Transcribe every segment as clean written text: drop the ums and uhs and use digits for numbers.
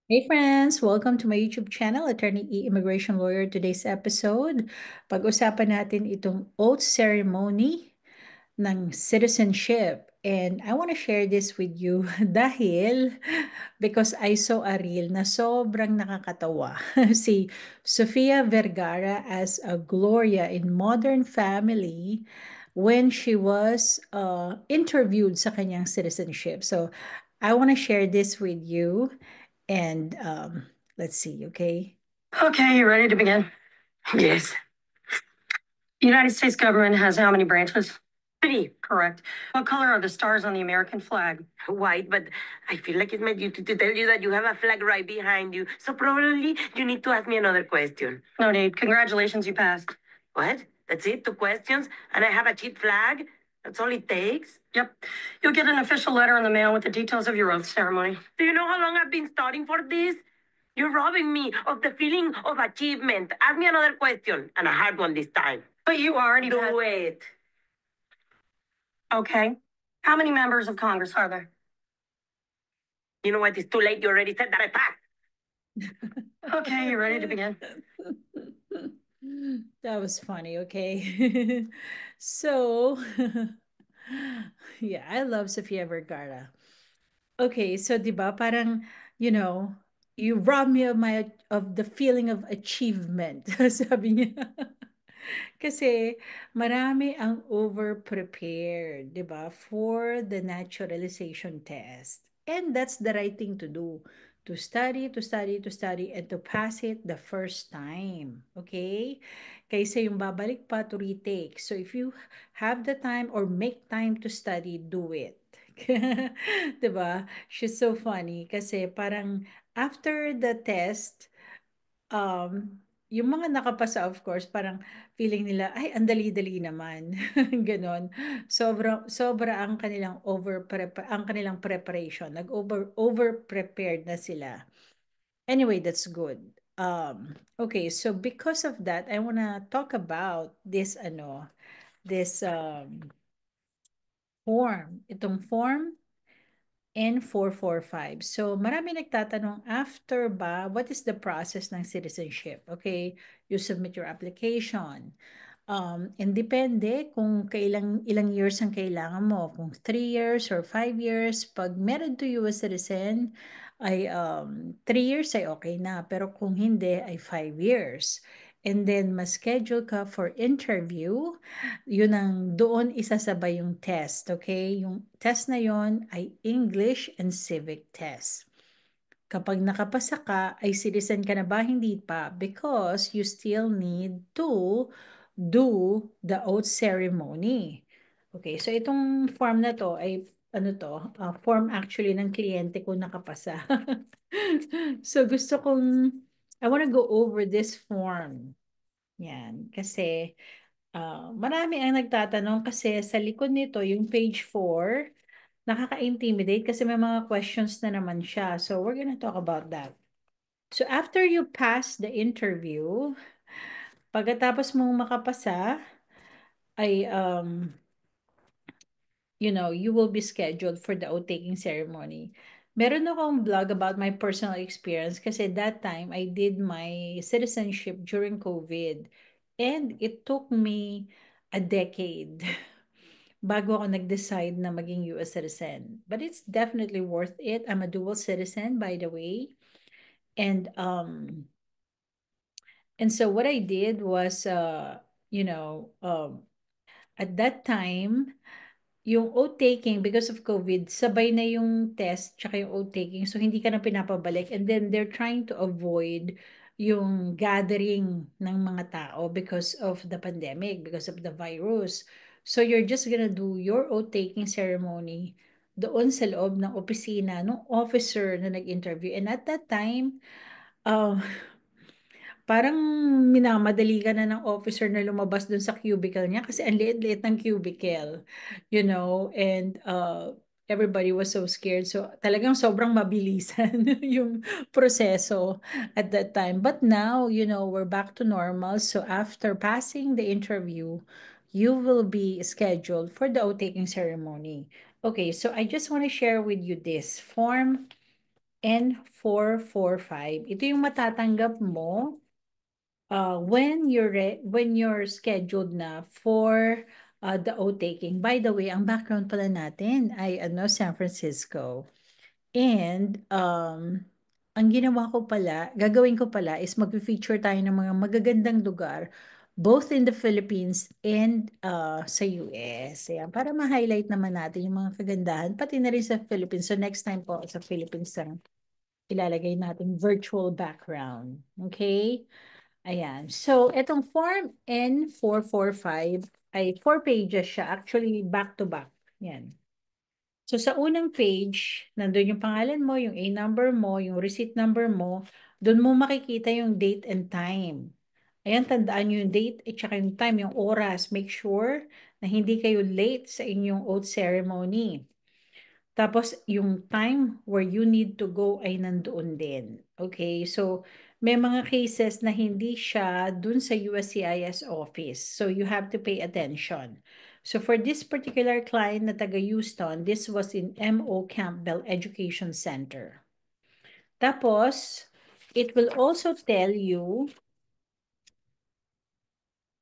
Hey friends, welcome to my YouTube channel, Attorney E Immigration Lawyer. Today's episode, pag-usapan natin itong oath ceremony ng citizenship. And I want to share this with you dahil because I saw a reel na sobrang nakakatawa. Si Sofia Vergara as a Gloria in Modern Family when she was interviewed sa kanyang citizenship. So I want to share this with you. And let's see, okay? Okay, you ready to begin? Yes, The United States government has how many branches? three. Correct. What color are the stars on the American flag? White, but I feel like it's my duty to tell you that you have a flag right behind you. So probably you need to ask me another question. No need. Congratulations, you passed. What? That's it? Two questions? And I have a cheap flag? That's all it takes? Yep. You'll get an official letter in the mail with the details of your oath ceremony. Do you know how long I've been studying for this? You're robbing me of the feeling of achievement. Ask me another question, and a hard one this time. But you already Do passed. it. Okay. How many members of Congress are there? You know what? It's too late. You already said that I passed. Okay, you ready to begin? That was funny, okay? So, yeah, I love Sofia Vergara. Okay, so 'di ba parang, you know, you rob me of the feeling of achievement, sabi niya. Kasi marami ang over-prepared, 'di ba, for the naturalization test. And that's the right thing to do. To study, to study, to study, and to pass it the first time. Okay? Kaysa yung babalik pa to retake. So if you have the time or make time to study, do it. 'Di ba? She's so funny kasi parang after the test, yung mga nakapasa of course parang feeling nila, "Ay ang dali-dali naman." Gano'n. Sobra ang kanilang preparation, over-prepared na sila. Anyway, that's good. Okay, so because of that, I wanna talk about this form. Itong form N445. So, marami nagtatanong, after ba, what is the process ng citizenship? Okay, you submit your application. And depende kung ilang years ang kailangan mo. Kung 3 years or 5 years, pag married to US citizen, ay 3 years ay okay na. Pero kung hindi, ay 5 years. And then, mas-schedule ka for interview. Yun ang doon isasabay yung test, okay? Yung test na yon ay English and Civic test. Kapag nakapasa ka, ay citizen ka na ba? Hindi pa, because you still need to do the oath ceremony. Okay, so itong form na to ay form actually ng kliyente ko nakapasa. So gusto kong, I want to go over this form. Yan, kasi marami ang nagtatanong kasi sa likod nito, yung page 4, nakaka-intimidate kasi may mga questions na naman siya. So we're gonna talk about that. So after you pass the interview, pagkatapos mong makapasa, ay you will be scheduled for the oath-taking ceremony. Meron akong blog about my personal experience kasi that time I did my citizenship during COVID. And it took me a decade bago ako nag-decide na maging US citizen. But it's definitely worth it. I'm a dual citizen, by the way. And so what I did was, at that time, yung oath taking because of COVID, sabay na yung test tsaka yung oath taking. So hindi ka na pinapabalik. And then they're trying to avoid yung gathering ng mga tao because of the pandemic, because of the virus. So you're just gonna do your oath taking ceremony doon sa loob ng opisina ng officer na nag-interview. And at that time, uh, parang minamadali ka na ng officer na lumabas dun sa cubicle niya kasi ang liit-liit ng cubicle, and everybody was so scared. So talagang sobrang mabilisan yung proseso at that time. But now, we're back to normal. So after passing the interview, you will be scheduled for the oath-taking ceremony. Okay, so I just want to share with you this form N445. Ito yung matatanggap mo when you're scheduled na for the oath-taking. By the way, ang background pala natin ay San Francisco. And ang gagawin ko pala is mag-feature tayo ng mga magagandang lugar both in the Philippines and sa US. Ayan, para ma-highlight naman natin yung mga kagandahan, pati na rin sa Philippines. So next time po sa Philippines ilalagay natin virtual background. Okay? Ayan. So, itong Form N445 ay 4 pages siya. Actually, back-to-back. Yan. So, sa unang page, nandun yung pangalan mo, yung A number mo, yung receipt number mo. Doon mo makikita yung date and time. Ayan, tandaan nyo yung date at saka yung time, yung oras. Make sure na hindi kayo late sa inyong oath ceremony. Tapos, yung time where you need to go ay nandoon din. Okay? So, may mga cases na hindi siya dun sa USCIS office. So, you have to pay attention. So, for this particular client na taga Houston, this was in M.O. Campbell Education Center. Tapos, it will also tell you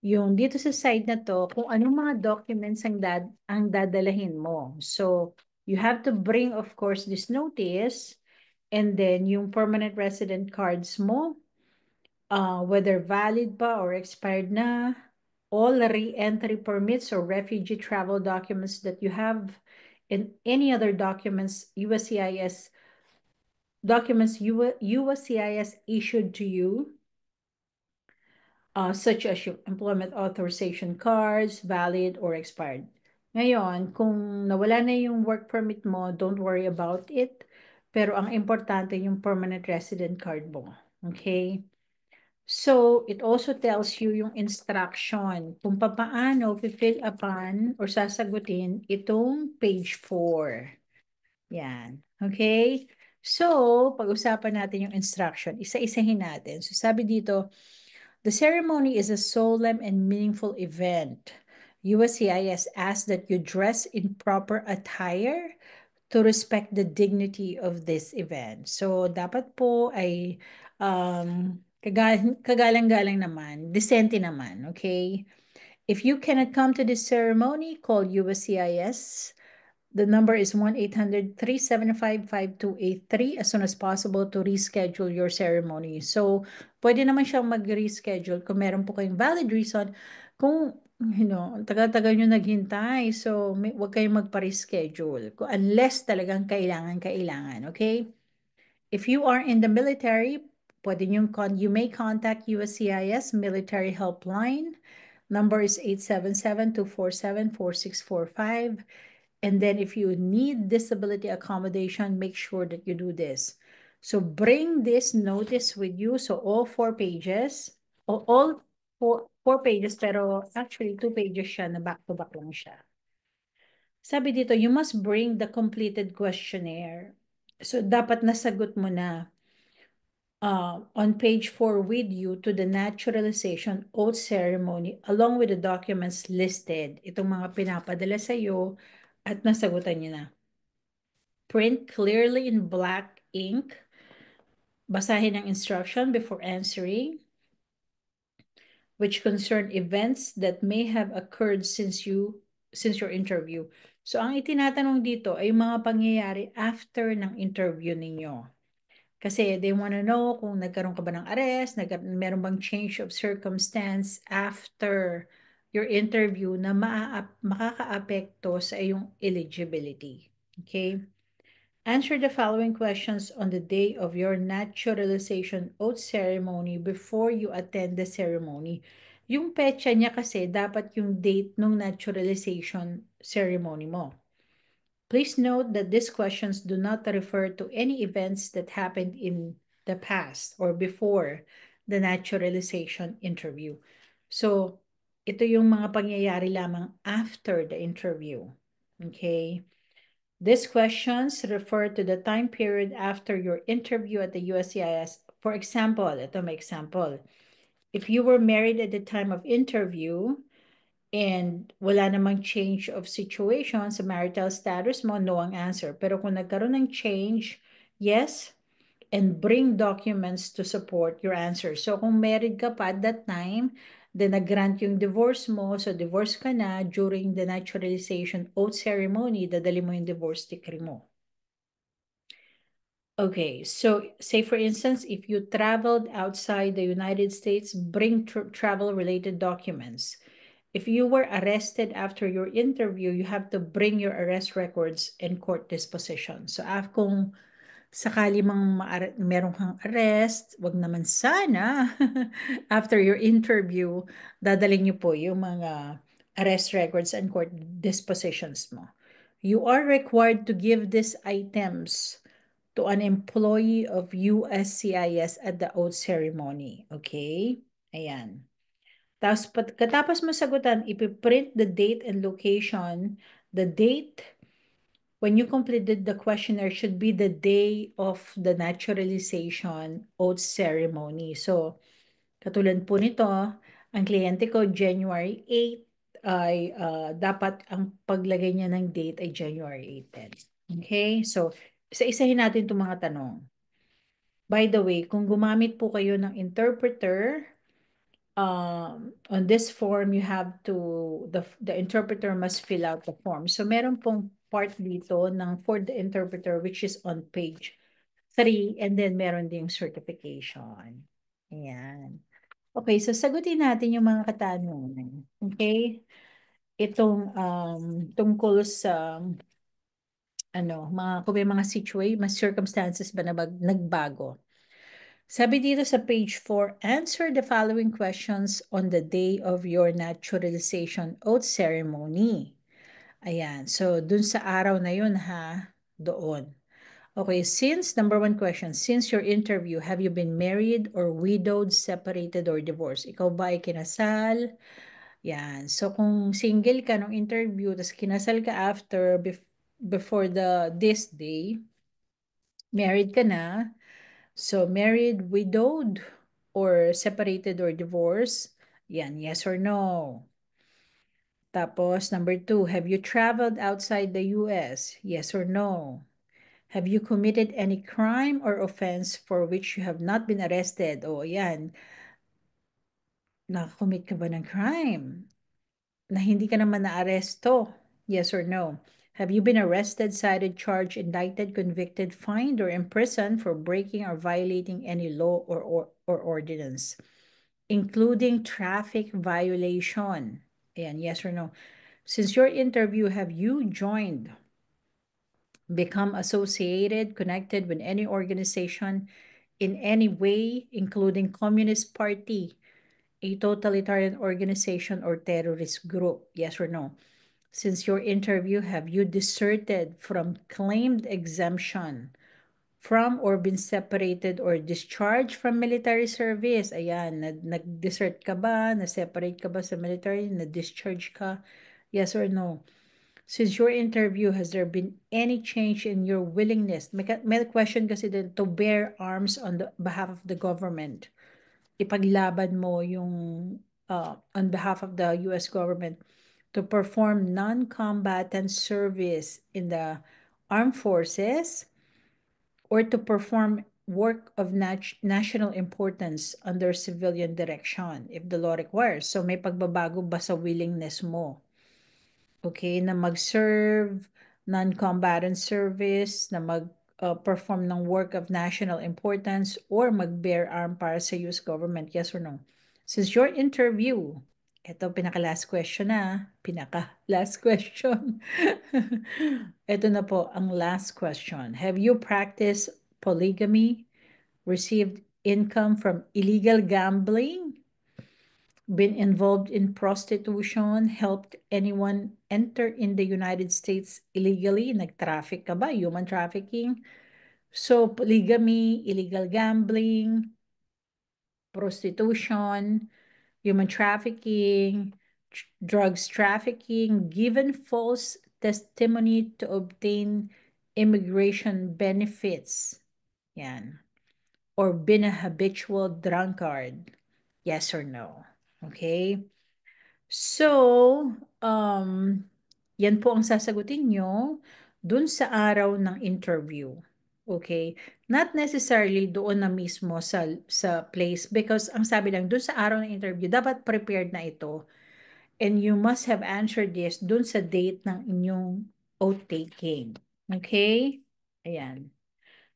yung dito sa side na to, kung anong mga documents ang dadalahin mo. So, you have to bring, of course, this notice, and then yung permanent resident cards mo, whether valid pa or expired na, all re-entry permits or refugee travel documents that you have, and any other documents, USCIS issued to you, such as yung employment authorization cards, valid or expired. Ngayon, kung nawala na yung work permit mo, don't worry about it. Pero ang importante yung permanent resident card mo. Okay? So, it also tells you yung instruction kung paano fill upan or sasagutin itong page 4. Yan. Okay? So, pag-usapan natin yung instruction. Isa-isahin natin. So, sabi dito, the ceremony is a solemn and meaningful event. USCIS asks that you dress in proper attire to respect the dignity of this event. So, dapat po ay kagalang-galang naman, decente naman, okay? If you cannot come to this ceremony, call USCIS. The number is 1-800-375-5283 as soon as possible to reschedule your ceremony. So, pwede naman siyang mag-reschedule kung meron po kayong valid reason. Kung, tagal-tagal nyo naghintay, so huwag kayong magpa-reschedule. Unless talagang kailangan, okay? If you are in the military, you may contact USCIS Military Helpline. Number is 877-247-4645. And then if you need disability accommodation, make sure that you do this. So bring this notice with you. So all 4 pages, all four pages, pero actually 2 pages siya na back-to-back lang siya. Sabi dito, you must bring the completed questionnaire. So dapat nasagot mo na on page 4 with you to the naturalization oath ceremony along with the documents listed. Itong mga pinapadala sa iyo at nasagutan niyo na. Print clearly in black ink. Basahin ang instruction before answering, which concern events that may have occurred since your interview. So, ang itinatanong dito ay mga pangyayari after ng interview ninyo. Kasi they want to know kung nagkaroon ka ba ng arrest, meron bang change of circumstance after your interview na makakaapekto sa iyong eligibility. Okay? Answer the following questions on the day of your naturalization oath ceremony before you attend the ceremony. Yung petsa niya kasi dapat yung date ng naturalization ceremony mo. Please note that these questions do not refer to any events that happened in the past or before the naturalization interview. So, ito yung mga pangyayari lamang after the interview. Okay? These questions refer to the time period after your interview at the USCIS. For example, ito may example. If you were married at the time of interview and wala namang change of situation sa marital status mo, no ang answer. Pero kung nagkaroon ng change, yes, and bring documents to support your answer. So kung married ka pa at that time, then nag-grant yung divorce mo, so divorce ka na, during the naturalization oath ceremony, dadali mo yung divorce decree mo. Okay, so say for instance, if you traveled outside the United States, bring travel-related documents. If you were arrested after your interview, you have to bring your arrest records and court disposition. So kung sakali mang meron kang arrest, wag naman sana, after your interview, dadalhin niyo po yung mga arrest records and court dispositions mo. You are required to give these items to an employee of USCIS at the oath ceremony. Okay? Ayan. Tapos, katapos mo sagutan, ipiprint the date and location. The date when you completed the questionnaire should be the day of the naturalization oath ceremony. So, katulad po nito, ang kliyente ko January 8 ay dapat ang paglagay niya ng date ay January 8 din. Okay? So, isa-isahin natin itong mga tanong. By the way, kung gumamit po kayo ng interpreter, on this form, you have to, the interpreter must fill out the form. So, meron pong part dito ng for the interpreter, which is on page 3, and then meron ding certification. Ayan. Okay, so sagutin natin yung mga katanungan. Okay? Itong tungkol sa kung may mga circumstances ba na nagbago. Sabi dito sa page 4, answer the following questions on the day of your naturalization oath ceremony. Ayan, so dun sa araw na yun doon. Okay, number 1 question, since your interview, have you been married or widowed, separated, or divorced? Ikaw ba ay kinasal? Yan. So, kung single ka nung interview, tapos kinasal ka after, before this day, married ka na. So, married, widowed, or separated or divorced? Yan, yes or no. Tapos, number 2, have you traveled outside the US? Yes or no. Have you committed any crime or offense for which you have not been arrested? O, yan. Nakakommit ka ba ng crime na hindi ka naman na-aresto? Yes or no. Have you been arrested, cited, charged, indicted, convicted, fined, or imprisoned for breaking or violating any law or ordinance, including traffic violation? Ayan, yes or no. Since your interview, have you joined, become associated, connected with any organization in any way, including Communist Party, a totalitarian organization, or terrorist group? Yes or no. Since your interview, have you deserted from claimed exemption from or been separated or discharged from military service? Ayan, nag-desert ka ba? Na-separate ka ba sa military? Na-discharge ka? Yes or no? Since your interview, has there been any change in your willingness? May question kasi din, to bear arms on the behalf of the government. Ipaglaban mo yung on behalf of the US government to perform non-combatant service in the armed forces or to perform work of national importance under civilian direction if the law requires. So may pagbabago ba sa willingness mo? Okay, na mag-serve, non-combatant service, na mag-perform ng work of national importance, or mag-bear arm para sa US government, yes or no? Since your interview, ito pinaka-last question pinaka-last question. Ito na po ang last question. Have you practiced polygamy, received income from illegal gambling, been involved in prostitution, helped anyone enter in the United States illegally, nag-traffic ka ba, human trafficking? So, polygamy, illegal gambling, prostitution, human trafficking, drugs trafficking, given false testimony to obtain immigration benefits. Yan. Or been a habitual drunkard. Yes or no? Okay? So, yan po ang sasagutin nyo dun sa araw ng interview. Okay? Not necessarily doon na mismo sa place because ang sabi lang, doon sa araw ng interview, dapat prepared na ito. And you must have answered this doon sa date ng inyong oath taking. Okay? Ayan.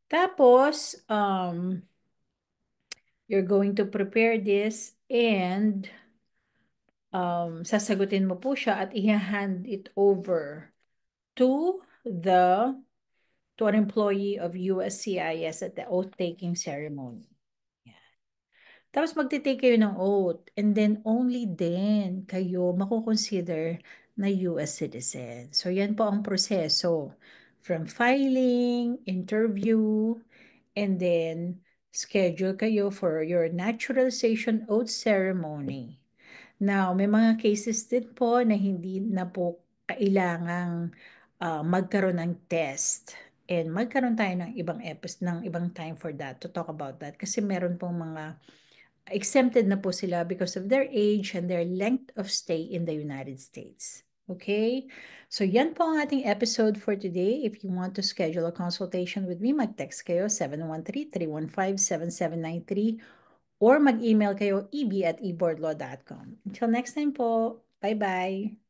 Tapos, you're going to prepare this and sasagutin mo po siya at i-hand it over to an employee of USCIS at the oath-taking ceremony. Yan. Tapos magte-take kayo ng oath and then only then kayo makukonsider na US citizen. So yan po ang proseso from filing, interview, and then schedule kayo for your naturalization oath ceremony. Now, may mga cases din po na hindi na po kailangang magkaroon ng test. And magkaroon tayo ng ibang episode, ng ibang time for that, to talk about that. Kasi meron pong mga exempted na po sila because of their age and their length of stay in the United States. Okay? So yan po ang ating episode for today. If you want to schedule a consultation with me, mag-text kayo 713-315-7793 or mag-email kayo eb@eboardlaw.com. Until next time po, bye-bye!